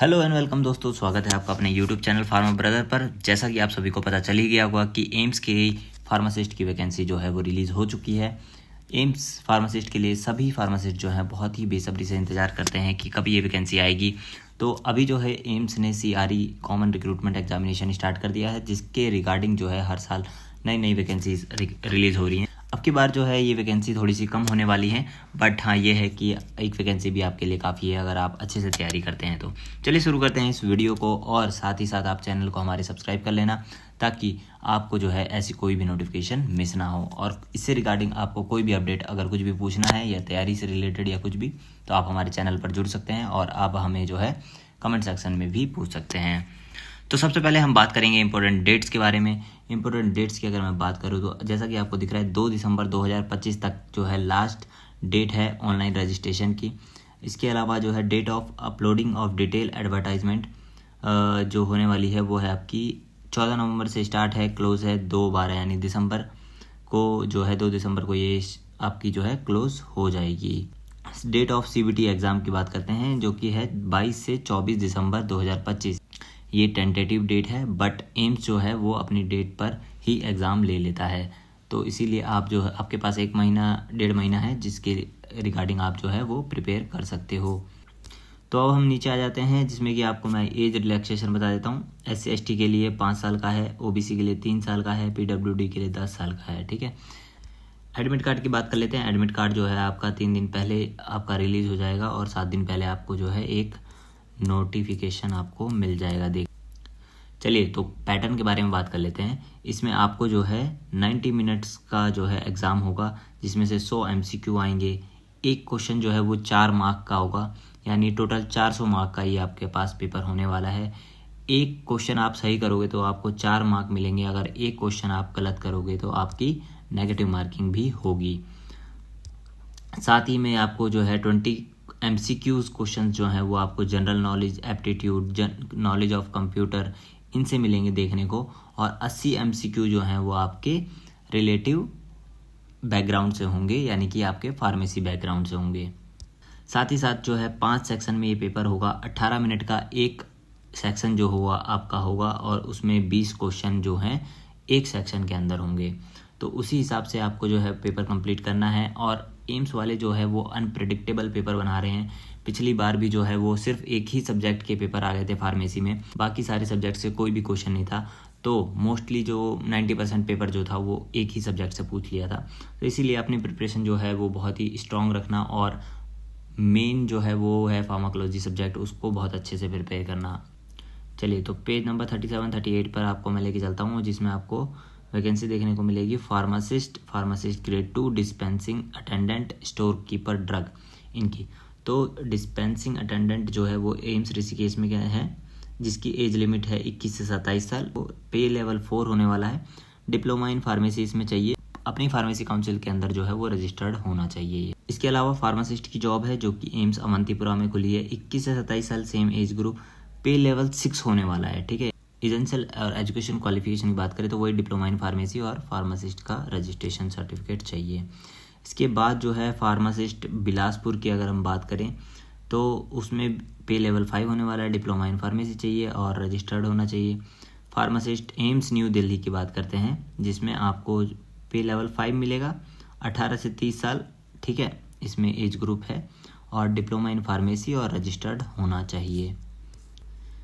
Hello and welcome दोस्तों, स्वागत है आपका अपने यूट्यूब चैनल फार्मा ब्रदर पर। जैसा कि आप सभी को पता चल ही गया होगा कि एम्स की फार्मासिस्ट की वैकेंसी जो है वो रिलीज़ हो चुकी है। एम्स फार्मासिस्ट के लिए सभी फार्मासिस्ट जो हैं बहुत ही बेसब्री से इंतज़ार करते हैं कि कब ये वैकेंसी आएगी। तो अभी जो है एम्स ने CRE common recruitment examination start कर दिया है, जिसके रिगार्डिंग जो है हर साल नई नई वैकेंसीज रिलीज़ हो रही हैं। अब की बार जो है ये वैकेंसी थोड़ी सी कम होने वाली है, बट हाँ ये है कि एक वैकेंसी भी आपके लिए काफ़ी है अगर आप अच्छे से तैयारी करते हैं तो। चलिए शुरू करते हैं इस वीडियो को, और साथ ही साथ आप चैनल को हमारे सब्सक्राइब कर लेना ताकि आपको जो है ऐसी कोई भी नोटिफिकेशन मिस ना हो। और इससे रिगार्डिंग आपको कोई भी अपडेट अगर कुछ भी पूछना है या तैयारी से रिलेटेड या कुछ भी, तो आप हमारे चैनल पर जुड़ सकते हैं और आप हमें जो है कमेंट सेक्शन में भी पूछ सकते हैं। तो सबसे पहले हम बात करेंगे इंपॉर्टेंट डेट्स के बारे में। इंपॉर्टेंट डेट्स की अगर मैं बात करूँ तो जैसा कि आपको दिख रहा है 2 दिसंबर 2025 तक जो है लास्ट डेट है ऑनलाइन रजिस्ट्रेशन की। इसके अलावा जो है date of uploading of detail advertisement जो होने वाली है वो है आपकी 14 नवंबर से स्टार्ट है, क्लोज है 2/12 यानी दिसंबर को जो है 2 दिसंबर को ये आपकी जो है क्लोज हो जाएगी। डेट ऑफ CBT एग्ज़ाम की बात करते हैं जो कि है 22 से 24 दिसंबर 2025। ये टेंटेटिव डेट है, बट एम्स जो है वो अपनी डेट पर ही एग्ज़ाम ले लेता है। तो इसीलिए आप जो है आपके पास 1-1.5 महीना है जिसके रिगार्डिंग आप जो है वो प्रिपेयर कर सकते हो। तो अब हम नीचे आ जाते हैं, जिसमें कि आपको मैं एज रिलैक्सेशन बता देता हूँ। SC/ST के लिए 5 साल का है, OBC के लिए 3 साल का है, PWD के लिए 10 साल का है। ठीक है, एडमिट कार्ड की बात कर लेते हैं। एडमिट कार्ड जो है आपका 3 दिन पहले आपका रिलीज़ हो जाएगा और 7 दिन पहले आपको जो है एक नोटिफिकेशन आपको मिल जाएगा। देख चलिए, तो पैटर्न के बारे में बात कर लेते हैं। इसमें आपको जो है 90 मिनट्स का जो है एग्ज़ाम होगा, जिसमें से 100 MCQ आएंगे। एक क्वेश्चन जो है वो 4 मार्क का होगा, यानी टोटल 400 मार्क का ये आपके पास पेपर होने वाला है। एक क्वेश्चन आप सही करोगे तो आपको 4 मार्क मिलेंगे, अगर एक क्वेश्चन आप गलत करोगे तो आपकी नेगेटिव मार्किंग भी होगी। साथ ही में आपको जो है 20 MCQs क्वेश्चन जो हैं वो आपको general knowledge, aptitude, knowledge of computer, इनसे मिलेंगे देखने को। और 80 MCQ जो हैं वो आपके रिलेटिव बैकग्राउंड से होंगे, यानी कि आपके फार्मेसी बैकग्राउंड से होंगे। साथ ही साथ जो है 5 सेक्शन में ये पेपर होगा। 18 मिनट का एक सेक्शन जो हुआ आपका होगा, और उसमें 20 क्वेश्चन जो हैं एक सेक्शन के अंदर होंगे। तो उसी हिसाब से आपको जो है पेपर कंप्लीट करना है। और एम्स वाले जो है वो अनप्रेडिक्टेबल पेपर बना रहे हैं। पिछली बार भी जो है वो सिर्फ एक ही सब्जेक्ट के पेपर आ गए थे फार्मेसी में, बाकी सारे सब्जेक्ट से कोई भी क्वेश्चन नहीं था। तो मोस्टली जो 90% पेपर जो था वो एक ही सब्जेक्ट से पूछ लिया था। तो इसीलिए अपनी प्रिपरेशन जो है वो बहुत ही स्ट्रॉन्ग रखना, और मेन जो है वो है फार्माकोलॉजी सब्जेक्ट, उसको बहुत अच्छे से प्रिपेयर करना। चलिए, तो पेज नंबर 37-38 पर आपको मैं लेके चलता हूँ, जिसमें आपको वैकेंसी देखने को मिलेगी। Pharmacist grade 2, dispensing attendant, store keeper drug, इनकी। तो डिस्पेंसिंग अटेंडेंट जो है वो एम्स ऋषिकेश में क्या है, जिसकी एज लिमिट है 21 से 27 साल। पे लेवल 4 होने वाला है। डिप्लोमा इन फार्मेसी इसमें चाहिए। अपनी फार्मेसी काउंसिल के अंदर जो है वो रजिस्टर्ड होना चाहिए। इसके अलावा फार्मासिस्ट की जॉब है जो कि एम्स अवंतीपुरा में खुली है। 21 से 27 साल, सेम एज ग्रुप। पे लेवल 6 होने वाला है। ठीक है, एसेंशियल और एजुकेशन क्वालिफिकेशन की बात करें तो वही डिप्लोमा इन फार्मेसी और फार्मासिस्ट का रजिस्ट्रेशन सर्टिफिकेट चाहिए। इसके बाद जो है फार्मासिस्ट बिलासपुर की अगर हम बात करें तो उसमें पे लेवल 5 होने वाला है। डिप्लोमा इन फार्मेसी चाहिए और रजिस्टर्ड होना चाहिए। फार्मासिस्ट एम्स न्यू दिल्ली की बात करते हैं, जिसमें आपको पे लेवल 5 मिलेगा, 18 से 30 साल। ठीक है, इसमें एज ग्रुप है, और डिप्लोमा इन फार्मेसी और रजिस्टर्ड होना चाहिए।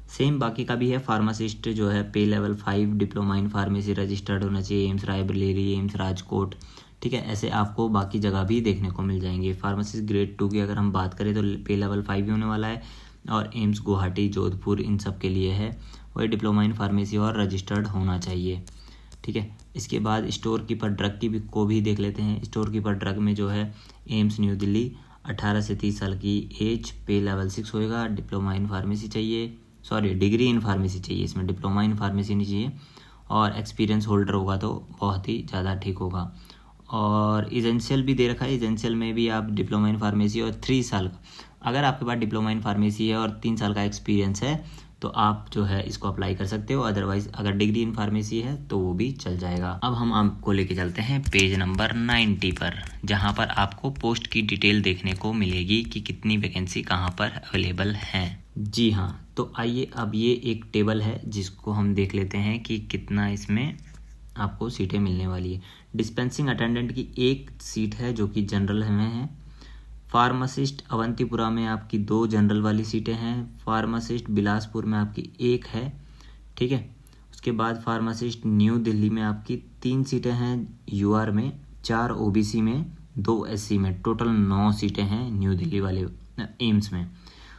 सेम बाकी का भी है। फार्मासिस्ट जो है पे level 5, diploma in pharmacy, registered होना चाहिए। AIIMS Raebareli, AIIMS Rajkot. ठीक है, ऐसे आपको बाकी जगह भी देखने को मिल जाएंगे। फार्मासिस्ट ग्रेड 2 की अगर हम बात करें तो पे लेवल 5 ही होने वाला है, और एम्स गुवाहाटी, जोधपुर, इन सब के लिए है। वही डिप्लोमा इन फार्मेसी और रजिस्टर्ड होना चाहिए। ठीक है, इसके बाद स्टोर कीपर ड्रग की को भी देख लेते हैं। स्टोर कीपर ड्रग में जो है एम्स न्यू दिल्ली, 18 से 30 साल की एज, पे लेवल 6 होएगा। डिप्लोमा इन फार्मेसी चाहिए, डिग्री इन फार्मेसी चाहिए, इसमें डिप्लोमा इन फार्मेसी नहीं चाहिए। और एक्सपीरियंस होल्डर होगा तो बहुत ही ज़्यादा ठीक होगा। और एजेंशियल भी दे रखा है। एजेंशियल में भी आप डिप्लोमा इन फार्मेसी और 3 साल का, अगर आपके पास डिप्लोमा इन फार्मेसी है और 3 साल का एक्सपीरियंस है तो आप जो है इसको अप्लाई कर सकते हो। अदरवाइज अगर डिग्री इन फार्मेसी है तो वो भी चल जाएगा। अब हम आपको लेके चलते हैं पेज नंबर 90 पर, जहाँ पर आपको पोस्ट की डिटेल देखने को मिलेगी कि कितनी वैकेंसी कहाँ पर अवेलेबल है। जी हाँ, तो आइए अब ये एक टेबल है जिसको हम देख लेते हैं कि कितना इसमें आपको सीटें मिलने वाली है। डिस्पेंसिंग अटेंडेंट की एक सीट है जो कि जनरल में है। फार्मासिस्ट अवंतीपुरा में आपकी 2 जनरल वाली सीटें हैं। फार्मासिस्ट बिलासपुर में आपकी 1 है, ठीक है। उसके बाद फार्मासिस्ट न्यू दिल्ली में आपकी 3 सीटें हैं, यूआर में 4, ओबीसी में 2, एससी में, टोटल 9 सीटें हैं न्यू दिल्ली वाले एम्स में।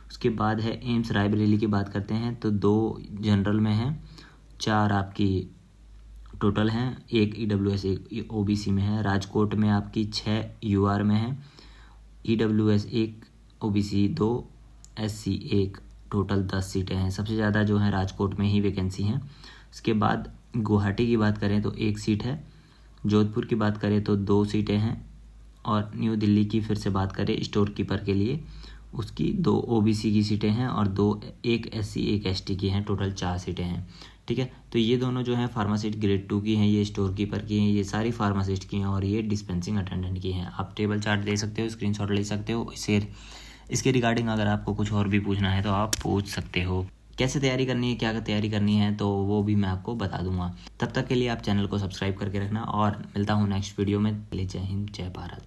उसके बाद है एम्स रायबरेली की बात करते हैं तो 2 जनरल में हैं, 4 आपकी टोटल हैं, 1 ईडब्ल्यूएस 1 ओबीसी में है। राजकोट में आपकी 6 यूआर में है, ईडब्ल्यूएस 1, ओबीसी 2, एससी 1, टोटल 10 सीटें हैं। सबसे ज़्यादा जो है राजकोट में ही वैकेंसी हैं। उसके बाद गुवाहाटी की बात करें तो 1 सीट है, जोधपुर की बात करें तो 2 सीटें हैं, और न्यू दिल्ली की फिर से बात करें स्टोर कीपर के लिए उसकी 2 ओबीसी की सीटें हैं और 1 एससी 1 एसटी की हैं, टोटल 4 सीटें हैं, ठीक है। तो ये दोनों जो हैं फार्मासिस्ट ग्रेड 2 की हैं, ये स्टोर कीपर की हैं, ये सारी फार्मासिस्ट की हैं और ये डिस्पेंसिंग अटेंडेंट की हैं। आप टेबल चार्ट दे सकते हो, स्क्रीनशॉट ले सकते हो। इसके रिगार्डिंग अगर आपको कुछ और भी पूछना है तो आप पूछ सकते हो। कैसे तैयारी करनी है, क्या तैयारी करनी है, तो वो भी मैं आपको बता दूंगा। तब तक के लिए आप चैनल को सब्सक्राइब करके रखना और मिलता हूँ नेक्स्ट वीडियो में। जय हिंद, जय भारत।